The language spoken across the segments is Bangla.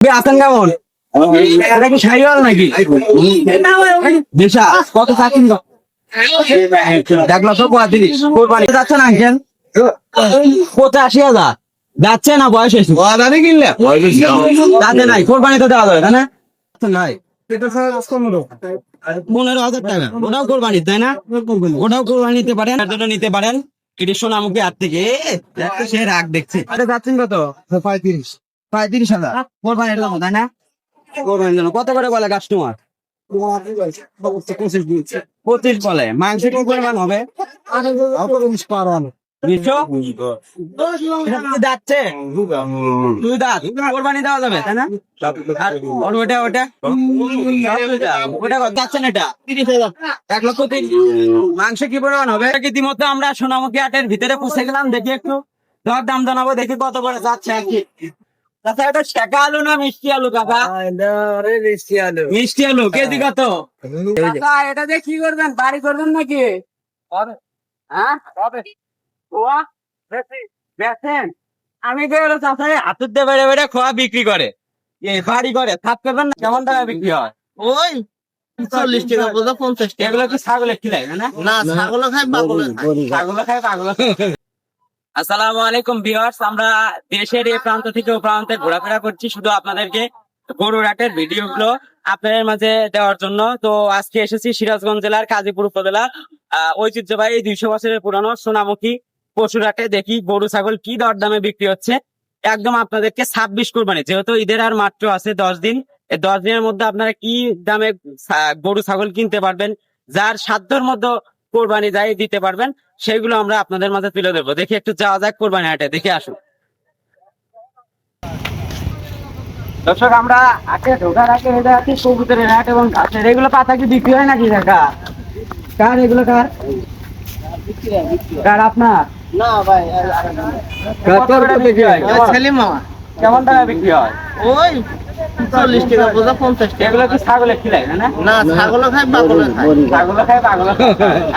আছেন কেমন? এটা কি শাহিওয়াল নাকি? দেশা কত চাচ্ছেন? 1,35,000 কোরবানি যাচ্ছে না আঙ্কেল? 85,000 যাচ্ছে না? বয়স হয়েছে কিনলে যাতে নাই কোরবানি তো দেওয়া যাবে তাই না? নাই 15,000 টাকা ওটাও কোরবানি তাই না? ওটাও কোরবানি নিতে পারেন, নিতে পারেন সোনামুখী হাট থেকে। সে রাগ দেখছে। এটা যাচ্ছেন কত? 35,000 কোরবানির জন্য তাই না? কোরবানির জন্য কত করে বলে কাস্টমার? 25 বলে। মাংস কি পরিমাণ হবে? 200 যাচ্ছে 2 দাঁত কোরবানি দেওয়া যাবে তাই না? আর ওটা যাচ্ছে না এটা 1,30,000 মাংস কি পরিমাণ হবে? ইতিমধ্যে আমরা সোনামুখী হাটের ভিতরে পৌঁছে গেলাম। দেখি একটু দর দাম জানাবো, দেখি কত করে যাচ্ছে আর কি। আচ্ছা এটা শেখা আলু না মিষ্টি আলু কাকা? মিষ্টি আলু কেজি কত? কাকা এটা দিয়ে কি করবেন? বাড়ি করবেন নাকি? হ্যাঁ বেচেন? আমি তো চাষাই হাতুর দিয়ে বেড়ে বেড়ে খোয়া বিক্রি করে বাড়ি করে থাক করবেন না। কেমন টাকা বিক্রি হয়? ওই 40 টাকা বোঝা 50 টাকা। এগুলো কি ছাগলের খিলাই না? না ছাগলও খায় ছাগলও খায় পাগলও। আসসালামু আলাইকুম ভিউয়ার্স, আমরা দেশের এই প্রান্ত থেকে ও প্রান্তে ঘোরাফেরা করছি শুধু আপনাদেরকে গরুর হাটের ভিডিও গুলো আপনাদের মাঝে দেওয়ার জন্য। তো আজকে এসেছি সিরাজগঞ্জ জেলার কাজীপুর উপজেলার ঐতিহ্যবাহী 200 বছরের পুরানো সোনামুখী পশুর হাটে। দেখি গরু ছাগল কি দরদামে বিক্রি হচ্ছে একদম আপনাদেরকে 26 কোরবানি, যেহেতু ঈদের আর মাত্র আছে 10 দিন। এই 10 দিনের মধ্যে আপনারা কি দামে গরু ছাগল কিনতে পারবেন, যার সাধ্যের মধ্যে কোরবানি যাই দিতে পারবেন, সেইগুলো আমরা আপনাদের মাঝে তুলে ধরবো। দেখি একটু যাওয়া যাক কোরবানি হাটে, দেখে আসুন। দর্শক আমরা হাটে ঢোকার আগে এটা আছে কবুতরের হাট এবং ঘাসের। এগুলো পাতা কি বিক্রি হয় নাকি কাকা? কার এগুলো? কার আপনার? না ভাই বিক্রি হয় কেমন টাকা বিক্রি হয়? ওই 40 টাকা বোঝা 50 টাকা। এগুলো কি ছাগলের খিলাই না? না ছাগলও খায় পাগলও খায়। ছাগলও খায় পাগলও খায়।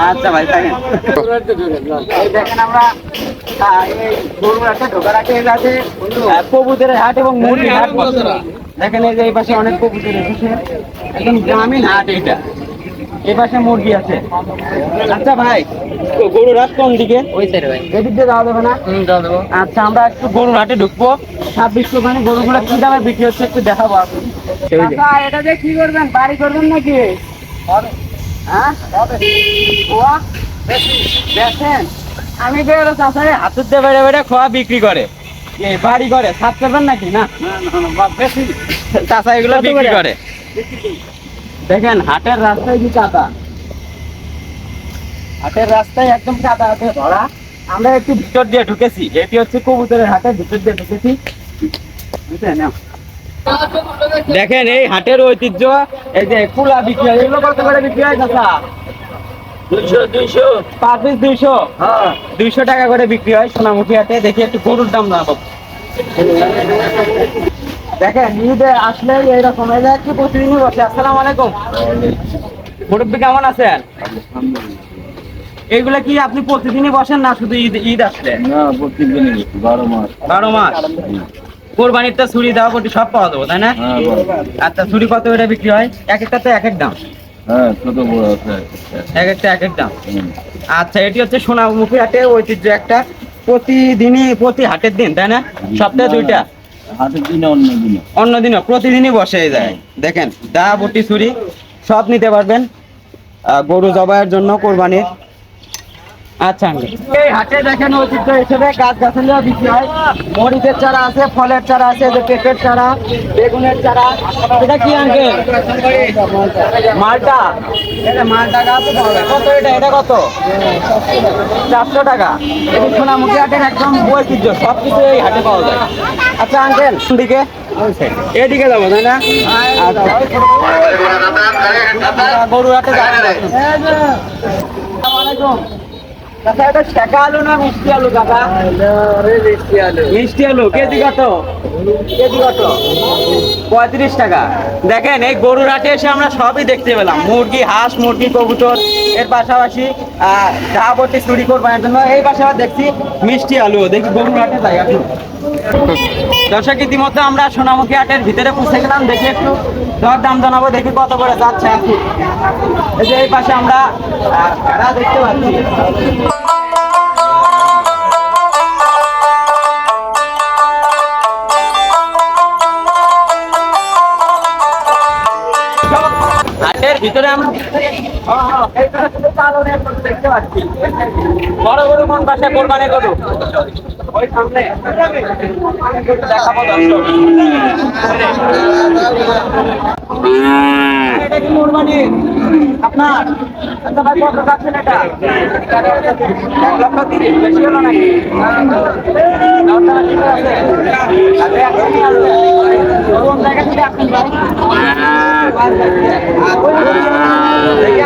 আচ্ছা ভাই থাকেন। এই দেখেন আমরা এই গরুর হাটে ঢোকার আগে আছে কবুতরের হাট এবং মুরগির হাট। দেখেন এই যে এই পাশে অনেক কবুতর এসেছে, একদম গ্রামীণ হাট এটা। এই পাশে মুরগি আছে। আচ্ছা ভাই গরুর হাট কোন দিকে? ওই সাইডে ভাই। এদিক দিয়ে যাওয়া যাবে না? যাওয়া যাবে। আচ্ছা আমরা একটু গরুর হাটে ঢুকবো। 26 কোরবানি গরুগুলো কি দামে বিক্রি হচ্ছে একটু দেখাবো। আচ্ছা এটা দিয়ে কি করবেন? বাড়ি করবেন নাকি? হ্যাঁ বেচেন? আমি তো চাষাই হাতুর দিয়ে বেড়ে বেড়ে খোয়া বিক্রি করে বাড়ি করে ছাদ করবেন নাকি? না চাষা এগুলো বিক্রি করে। দেখেন হাটের রাস্তায় কি কাদা, হাটের রাস্তায় একদম কাদা আছে ধরা। আমরা একটু ভিতর দিয়ে ঢুকেছি, এটি হচ্ছে কবুতরের হাটের ভিতর দিয়ে ঢুকেছি। দেখেন এই হাটের ঐতিহ্য, এই যে কুলা বিক্রি হয়। এগুলো কত করে বিক্রি হয় কাকা? 200 পার পিস 200। হ্যাঁ 200 টাকা করে বিক্রি হয় সোনামুখী হাটে। দেখি একটু গরুর দাম না দেখেন ঈদে আসলে এইরকম এই যে একটু প্রতিদিনই বসে। আসসালামু আলাইকুম মুরব্বী, কেমন আছেন? এইগুলা কি আপনি প্রতিদিনই বসেন না শুধু ঈদ আসলে? না প্রতিদিনই 12 মাস। 12 মাস কোরবানির তো ছুরি দেওয়া কোটি সব পাওয়া যাবে তাই না? আচ্ছা ছুরি কত করে বিক্রি হয়? এক একটা তো এক এক দাম। হ্যাঁ ছোট বড় আছে, এক একটা এক এক দাম। আচ্ছা এটি হচ্ছে সোনামুখী হাটে ঐতিহ্য একটা, প্রতিদিনই প্রতি হাটের দিন তাই না? সপ্তাহে 2টা হাটের দিনে অন্য দিনও প্রতিদিনই বসে যায়। দেখেন দা বটি ছুরি সব নিতে পারবেন গরু জবাইয়ের জন্য কোরবানির। আচ্ছা এই হাটে দেখেন ঐতিহ্য হিসেবে গাছ গাছালিও বিক্রি হয়। মরিচের চারা আছে, ফলের চারা আছে, যে পেঁপের চারা, বেগুনের চারা। এটা কি আঙ্কেল? মালটা। এটা মালটা গাছ কত? এটা কত? 400 টাকা। এটি সোনামুখী হাটের একদম ঐতিহ্য, সবকিছু এই হাটে পাওয়া যায়। আচ্ছা আঙ্কেল দিকে এদিকে যাবো তাই না? গরু হাটে আসসালামাইকুম। কাকা এটা শেখা আলু না মিষ্টি আলু কাকা? মিষ্টি আলু কেজি কত? 35 টাকা। দেখেন এই গরুর হাটে এসে আমরা সবই দেখতে পেলাম, মুরগি, হাঁস, মুরগি, কবুতর, এর পাশাপাশি ঝাবটি চুরি করবার জন্য এই পাশে দেখছি মিষ্টি আলু। দেখি গরুর হাটে যাই আসুন। দর্শক ইতিমধ্যে আমরা সোনামুখী হাটের ভিতরে পৌঁছে গেলাম, দেখি একটু দর দাম জানাবো, দেখি কত করে যাচ্ছে এখন। এই যে এই পাশে আমরা ভেড়া দেখতে পাচ্ছি। হাটের ভিতরে আমরা দেখতে পাচ্ছি বড় বড় কোন পাশে কোরবানি গরু ওই সামনে দেখাবো দর্শক। এটা কি কোরবানি আপনার? আচ্ছা ভাই কত যাচ্ছেন এটা? 1,30,000 বেশি হলো নাকি?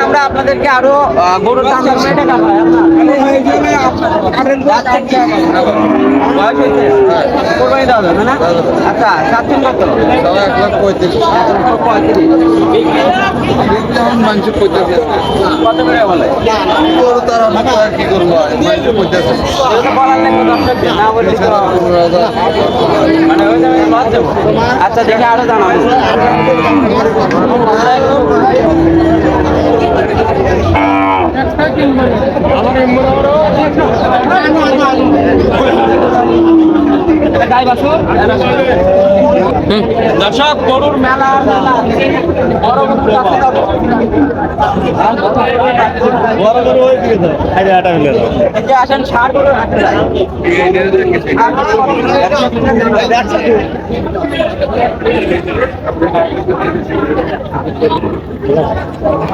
আমরা আপনাদেরকে আরো গরুর দাম আচ্ছা চাচ্ছেন কত? 1,35,000 কত করে বলে? কি করবো আচ্ছা দেখে আরো জানাবো। দর্শক গরুর মেলা আসেন ষাট গরু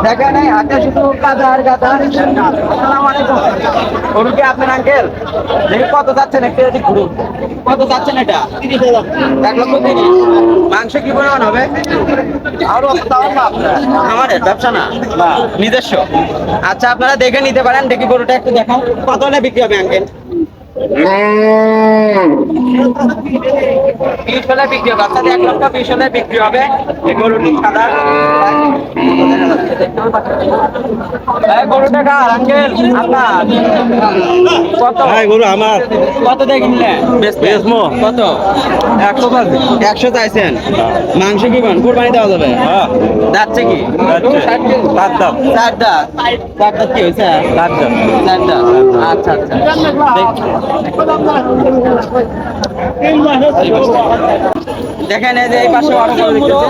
দেখেন এই হাতে শুধু কাদা আর গাদা। আসসালামু আলাইকুম। গরু কি আপনার আঙ্কেল? দেখি কত যাচ্ছেন একটু যদি ঘুরুন। কত যাচ্ছেন এটা? 1,30,000। মাংস কি পরিমাণ হবে? আরো আমাদের ব্যবসা না নিজস্ব। আচ্ছা আপনারা দেখে নিতে পারেন, দেখি গরুটা একটু দেখান কত হলে বিক্রি হবে আঙ্কেল? 20 হলে বিক্রি হবে। অর্থাৎ 1,20,000 হলে বিক্রি হবে এই গরুটি সাদা। গরুটা কার আঙ্কেল? আপনার? কত গরু আমার? কত দিয়ে কিনলেন? কত? 100 চাইছেন। মাংস কি পান? কোরবানি দেওয়া যাবে? যাচ্ছে কি? চার দাঁত কি হয়েছে? চার দাঁত। আচ্ছা আচ্ছা দেখেন এই যে এই পাশে আরো গরু দেখতেছি।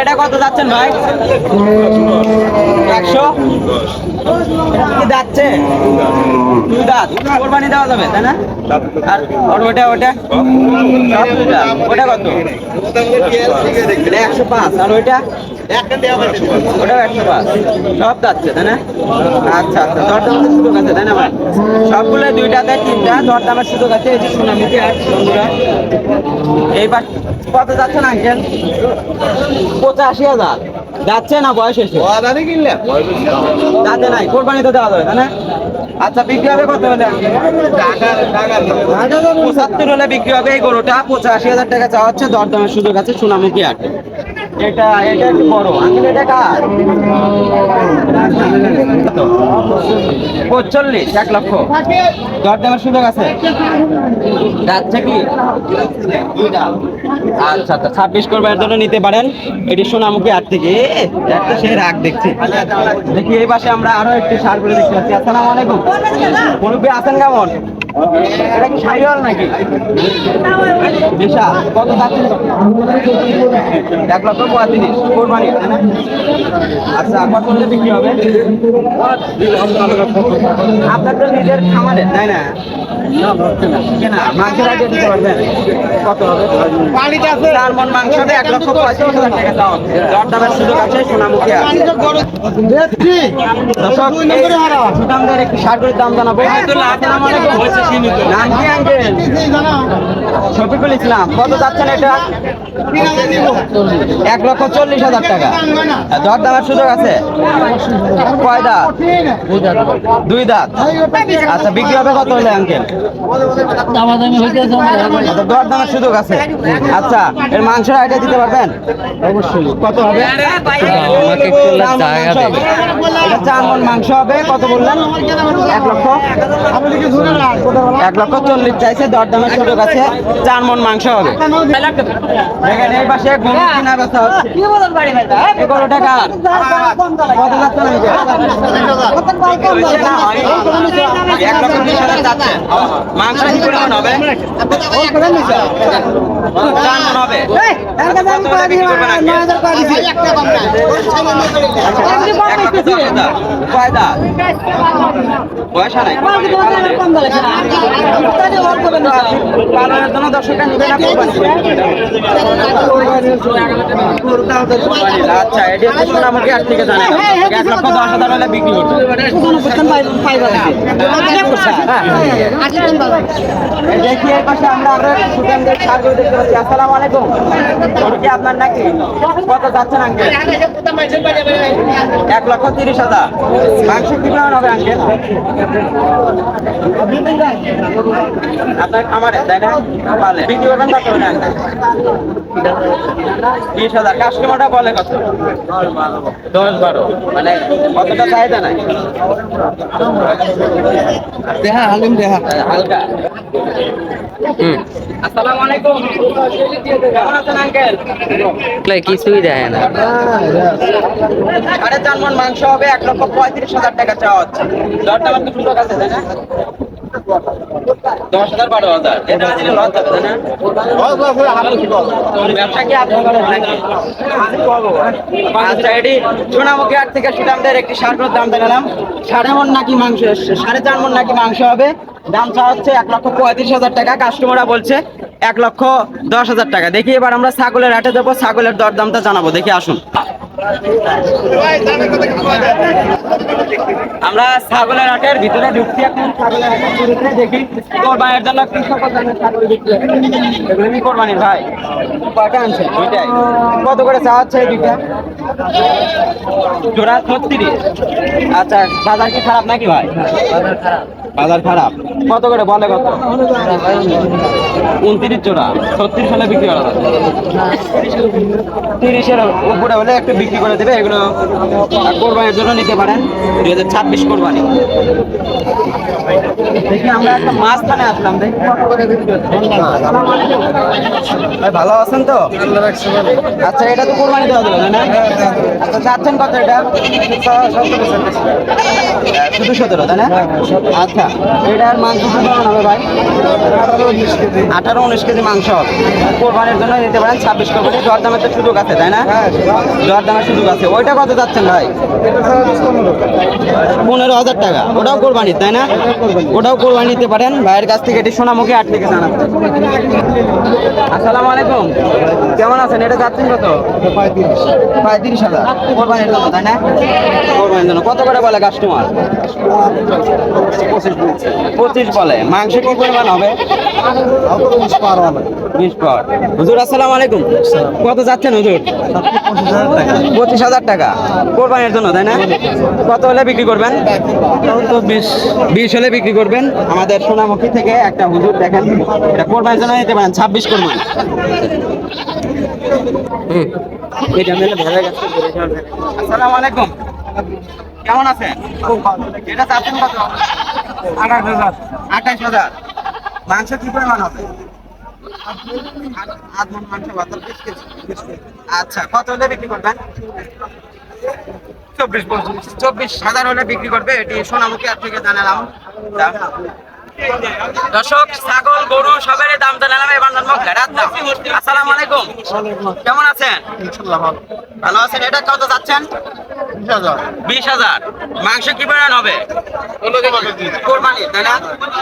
এটা কত যাচ্ছেন ভাই? 100 কি যাচ্ছে? 2 দাঁত। কোরবানি দেওয়া যাবে তাই না? আর ওটা কত? এটা 105। আর ওইটা? ওটাও 105। সব যাচ্ছে তাই না? আচ্ছা আচ্ছা দরদামের সুযোগ আছে তাই না ভাই? সবগুলো 2টাতে 3টা দরদামের সুযোগ আছে। এই যে সোনামুখী হাট বন্ধুরা। এইবার কত যাচ্ছে না আঙ্কেল? 85,000 যাচ্ছে না? বয়স এসে যাতে নাই, কোরবানি তো দেওয়া যাবে তাই না? আচ্ছা বিক্রি হবে কত হলে? 75 হলে বিক্রি হবে এই গরুটা। 85,000 টাকা চাওয়া হচ্ছে, দরদামের সুযোগ আছে সোনামুখী হাট। এটা একটু বড় আঙ্কেল, এটা কার? 45 1,00,000 দরদামের সুযোগ আছে। যাচ্ছে কি? 2টা। আচ্ছা আচ্ছা 26 করবার জন্য নিতে পারেন। এটি সোনামুখী হাট থেকে একটা সে রাগ দেখছি। দেখি এই পাশে আমরা আরো একটি সার করে দেখতে পাচ্ছি। আসসালামু আলাইকুম। মুরব্বি আছেন কেমন? এটা কি সাইওয়াল নাকি? বিশাল। কত যাচ্ছে? 1,35,000 কোরবানি তাই না? আচ্ছা কত হলে বিক্রি হবে? আপনার তো নিজের খামারের তাই না? মাংসের আইডিয়া দিতে পারবেন কত হবে? 4 মণ মাংস হবে, 1,35,000 টাকা দাম। দরদামের সুযোগ আছে সোনামুখী হাট। দর্শক একটু ষাট করে দাম জানাবো। নাম কি আঙ্কেল? শফিকুল ইসলাম। কত যাচ্ছেন এটা? 1,40,000 টাকা। দরদামের সুযোগ আছে। কয় দাঁত? 2 দাঁত। আচ্ছা বিক্রি হবে কত হলে আঙ্কেল? দরদামের সুযোগ আছে। আচ্ছা এর মাংসের আইডিয়া দিতে পারবেন? অবশ্যই। কত হবে? এটা 4 মণ মাংস হবে। কত বললেন? 1,00,000। 1,40,000 চাইছে, দরদামের সুযোগ আছে। 4 মণ মাংস হবে। দেখেন এই পাশে গরু কিনা বেচা হচ্ছে। এই গরুটা কার? কত যাচ্ছে নাকি? 1,20,000 যাচ্ছে। মাংস কি পরিমাণ হবে? 4 মণ হবে। কত হলে বিক্রি করবেন আজকে? 1,10,000। কয় দাঁত? পয়সা নাই। পালনের জন্য দর্শকরা নিবে না কোরবানি? আচ্ছা, এটি হচ্ছে সোনামুখী হাট থেকে জানেন 1,10,000 হলে বিক্রি করবে। দেখি এর পাশে আমরা আরো সুগন্ধের সারগুলো দেখতে পাচ্ছি। আসসালামু আলাইকুম। ওটা কি আপনার নাকি? কত যাচ্ছেন আঙ্কেল? 1,30,000। মাংস কি পরিমাণ হবে আঙ্কেল? আপনার খামারে তাই না? পালে বিক্রি করবেন কত করে আঙ্কেল? 20,000। কাস্টমারটা বলে কত? 10-12। মানে কতটা চাহিদা নাই? হালকা। আসসালামু আলাইকুম। কেমন আছেন আঙ্কেল? কিছুই দেয় না। 4.5 মণ মাংস হবে, 1,35,000 টাকা চাওয়া হচ্ছে। দরটা আমার সুন্দর আছে তাই না? 10,000 12,000 এটা দিলে লস যাবে তাই না? ব্যবসা কি আপনি করেন নাকি? আচ্ছা, এটি সোনামুখী হাট থেকে সুদামদের একটি সারগুলোর দাম দেখালাম। 4.5 মণ নাকি মাংস, 4.5 মণ নাকি মাংস হবে। দাম চাওয়া হচ্ছে 1,35,000 টাকা। কাস্টমাররা বলছে 1,10,000 টাকা। দেখি এবার আমরা ছাগলের হাটে যাবো, ছাগলের দরদামটা জানাবো। দেখি আসুন। আমরা ছাগলের হাটের ভিতরে ঢুকছি এখন। ছাগলের হাটের শুরুতে দেখি কোরবানির জন্য কি সকল ধরনের ছাগল বিক্রি হয়। এগুলো কি কোরবানির ভাই? কয়টা আনছে? দুইটাই। কত করে চাওয়া হচ্ছে এই দুইটা? জোড়া 36। আচ্ছা, বাজার কি খারাপ নাকি ভাই? বাজার খারাপ। কত করে বলে? কত? 29 জোড়া। 36 হলে বিক্রি করা যাবে। 30-এর উপরে হলে একটু বিক্রি করে দেবে। এগুলো কোরবানির জন্য নিতে পারেন। 2026 কোরবানি। দেখি আমরা একটা মাঝখানে আসলাম। দেখি কত করে বিক্রি হচ্ছে। ভাই ভালো আছেন তো? আচ্ছা, এটা তো কোরবানি দেওয়া যাবে না? আচ্ছা, চাচ্ছেন কত এটা? শুধু 17 তাই না? আচ্ছা, এটার মাংস কেমন হবে ভাই? 18-19 কেজি মাংস হবে। কোরবানির জন্য নিতে পারেন। 26 কোরবানি। দরদামের তো সুযোগ আছে তাই না? দরদামের সুযোগ আছে। ওইটা কত যাচ্ছেন ভাই? 15,000 টাকা। ওটাও কোরবানি তাই না? ওটাও কোরবানি নিতে পারেন। ভাইয়ের কাছ থেকে এটি সোনামুখী হাট থেকে জানাচ্ছে। আসসালামু আলাইকুম। কেমন আছেন? এটা যাচ্ছেন কত? 35,000। কোরবানির জন্য তাই না? কোরবানির জন্য কত করে বলে কাস্টমার? 25 বলে। মাংস কি পরিমাণ হবে? 20 পর। হুজুর আসসালামু আলাইকুম। কত যাচ্ছেন হুজুর? 25,000 টাকা। কোরবানির জন্য তাই না? কত হলে বিক্রি করবেন? 20 হলে বিক্রি করবেন। আমাদের সোনামুখী থেকে একটা হুজুর দেখেন, এটা কোরবানির জন্য নিতে পারেন। 26 কোরবানি। আসসালামু আলাইকুম। কেমন আছেন? এটা চাচ্ছেন কত? 28,000। মাংস কি পরিমাণ হবে? 8 মণ মাংস, 20 কেজি। আচ্ছা, কত হলে বিক্রি করবেন? 24,000 হলে বিক্রি করবে। এটি সোনামুখী হাট থেকে জানালাম। দর্শক, ছাগল গরু সবের দাম জানালাম। এবার জানবো ভেড়ার দাম। আসসালামু আলাইকুম। কেমন আছেন? ভালো আছেন। এটা কত যাচ্ছেন? 20,000। মাংস কি পরিমাণ হবে? কোরবানি তাই না?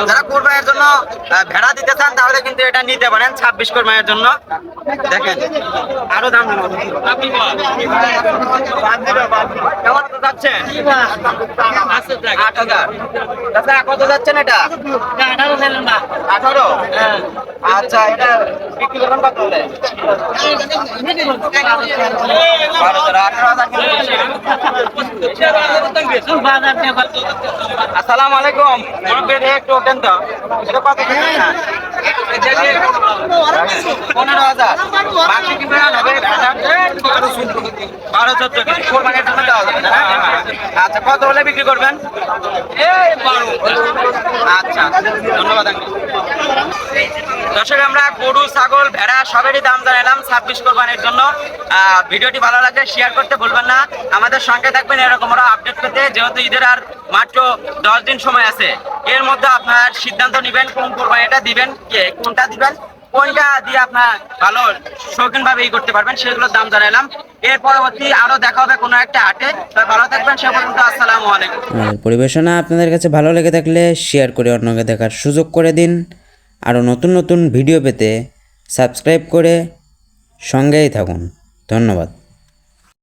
যারা কোরবানির জন্য ভেড়া দিতে চান তাহলে কিন্তু এটা নিতে পারেন। 26 কোরবানির জন্য। দেখেন আরো দাম জানাবো। কেমন যাচ্ছে? 8,000। দাদা কত যাচ্ছেন এটা? 18। আচ্ছা, এটা বিক্রি করবেন কত হলে? 12,000। আসসালামু আলাইকুম। একটু ওঠেন তো। এটা কত? 15,000। মাংস কি পরিমাণ হবে? 12-14 কেজি কোরবানির জন্য দেওয়া যাবে না? আচ্ছা, কত হলে বিক্রি করবেন? আচ্ছা, ধন্যবাদ আঙ্কেল। দর্শক, আমরা গরু, ছাগল, ভেড়া সবেরই দাম জানালাম 26 কোরবানির জন্য। ভিডিওটি ভালো লাগলে শেয়ার করতে ভুলবেন না। আমাদের সঙ্গে থাকবেন এরকম আরো আপডেট পেতে। যেহেতু ঈদের আর মাত্র 10 দিন সময় আছে, এর মধ্যে আপনার সিদ্ধান্ত নেবেন কোন কোরবানিটা দিবেন, কোনটা দিবেন, কোনটা দিয়ে আপনার ভালো শৌখিন ভাবে করতে পারবেন, সেগুলোর দাম জানালাম। এর পরবর্তী আরো দেখা হবে কোনো একটা হাটে। ভালো থাকবেন, সে পর্যন্ত আসসালামু আলাইকুম। আমাদের পরিবেশনা আপনাদের কাছে ভালো লেগে থাকলে শেয়ার করে অন্যকে দেখার সুযোগ করে দিন। আরও নতুন নতুন ভিডিও পেতে সাবস্ক্রাইব করে সঙ্গেই থাকুন। ধন্যবাদ।